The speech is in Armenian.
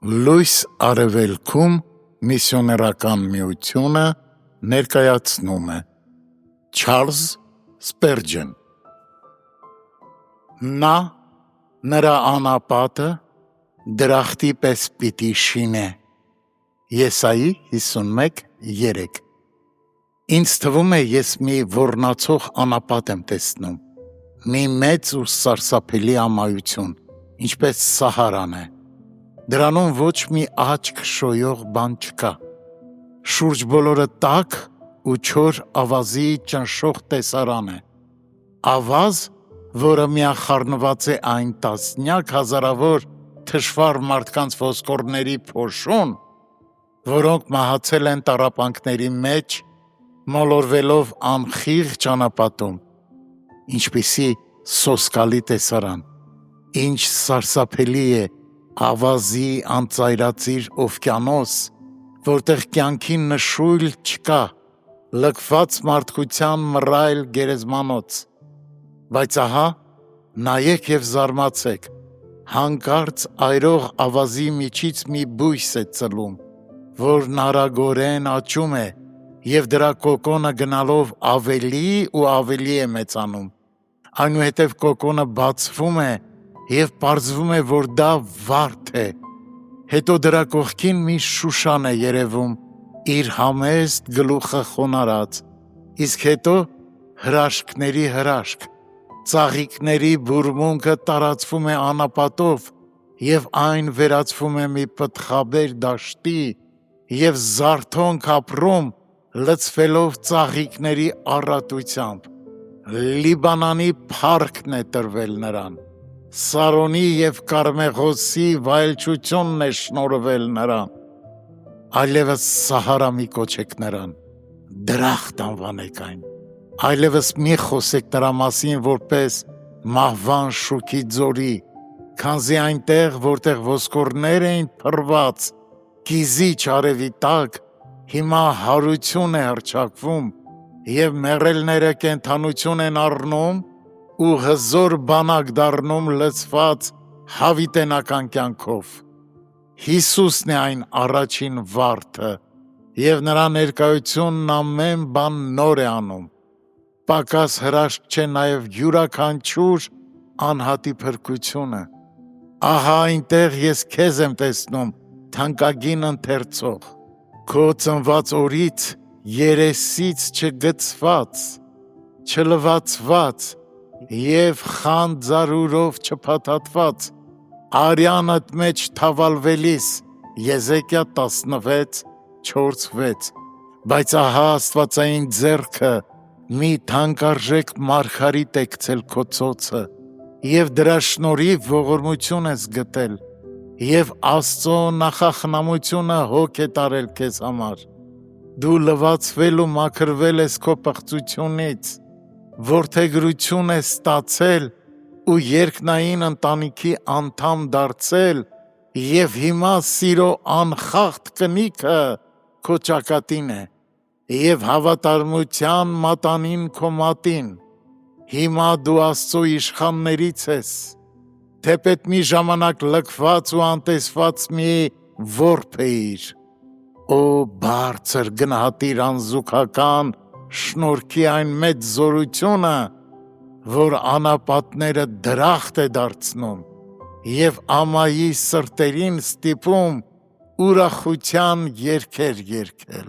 Լույս արևելքում միսիոներական միությունը ներկայացնում է Չարլզ Սպերջեն։ Նա նրա անապատը դրախտի պես պիտի շինե։ Եսայի 51:3։ Ինձ թվում է, ես մի ոռնացող անապատ եմ տեսնում, մի մեծ ու սարսափելի ամայություն, ինչպես Սահարան է։ Դրանում ոչ մի աչք շոյող բան չկա։ Շուրջ բոլորը տաք ու չոր ավազի ճնշող տեսարան է։ Ավազ, որը միախառնված է այն տասնյակ հազարավոր թշվառ մարդկանց ոսկորների փոշուն, որոնք մահացել են տառապանքների մեջ, մոլորվելով անխիղ ճանապատում։ Ինչպիսի սոսկալի տեսարան, ինչ սարսափելի է ավազի անծայրածիր օվկիանոս, որտեղ կյանքի նշույլ չկա, լքված մարդկության մռայլ գերեզմանոց։ Բայց ահա, նայեք և զարմացեք, հանկարծ այրող ավազի միջից մի բույս է ծլում, որն արագորեն աճում է, և դրա կոկոնը գնալով ավելի ու ավելի է մեծանում։ Այնուհետև կոկոնը բացվում է և պարզվում է, որ դա վարդ է։ Հետո դրա կողքին մի շուշան է երևում, իր համեստ գլուխը խոնարհած, իսկ հետո հրաշքների հրաշք, ծաղիկների բուրմունքը տարածվում է անապատով, և այն վերածվում է մի պտղաբեր դաշտի և զարթոնք ապրում, լցվելով ծաղիկների առատությամբ։ Լիբանանի փառքն է տրվել նրան, Սարոնի և Կարմեղոսի վայելչությունն է շնորհվել նրան։ Այլևս Սահարա մի կոչեք նրան, դրախտ անվանեք այն։ Այլևս մի խոսեք նրա մասին որպես մահվան շուքի ձորի, քանզի այնտեղ, որտեղ ոսկորներ էին փռված կիզիչ արևի տակ, հիմա հարություն է հռչակվում, և մեռելները կենդանություն են առնում ու հզոր բանակ դառնում լցված հավիտենական կյանքով։ Հիսուսն է այն առաջին վարդը, և նրա ներկայությունն ամեն բան նոր է անում։ Պակաս հրաշք չէ նաև յուրաքանչյուր անհատի փրկությունը։ Ահա այնտեղ ես քեզ եմ տեսնում, թանկագին ընթերցող, քո ծնված օրից երեսից չգցված, չլվացված և խանձարուրով չփաթաթված, արյանդ մեջ թավալվելիս, Եզեկիա 16:4-6։ Բայց ահա աստվածային ձեռքը մի թանկարժեք մարգարիտ է գցել քո ծոցը, և դրա շնորհիվ ողորմություն ես գտել, և Աստծո նախախնամությունը հոգ է տարել քեզ համար։ Դու լվացվել ու մաքրվել ես քո պղծությունից, որդեգրություն ես ստացել ու երկնային ընտանիքի անդամ դարձել, և հիմա սիրո անխախտ կնիքը քո ճակատին է, և հավատարմության մատանին քո մատին։ Հիմա դու Աստծո իշխաններից ես, թեպետ մի ժամանակ լքված ու անտեսված մի որբ էիր։ Օ բարձր գնահատիր անզուգական շնորհքի այն մեծ զորությունը, որ անապատները դրախտ է դարձնում և ամայի սրտերին ստիպում ուրախության երգեր երգել։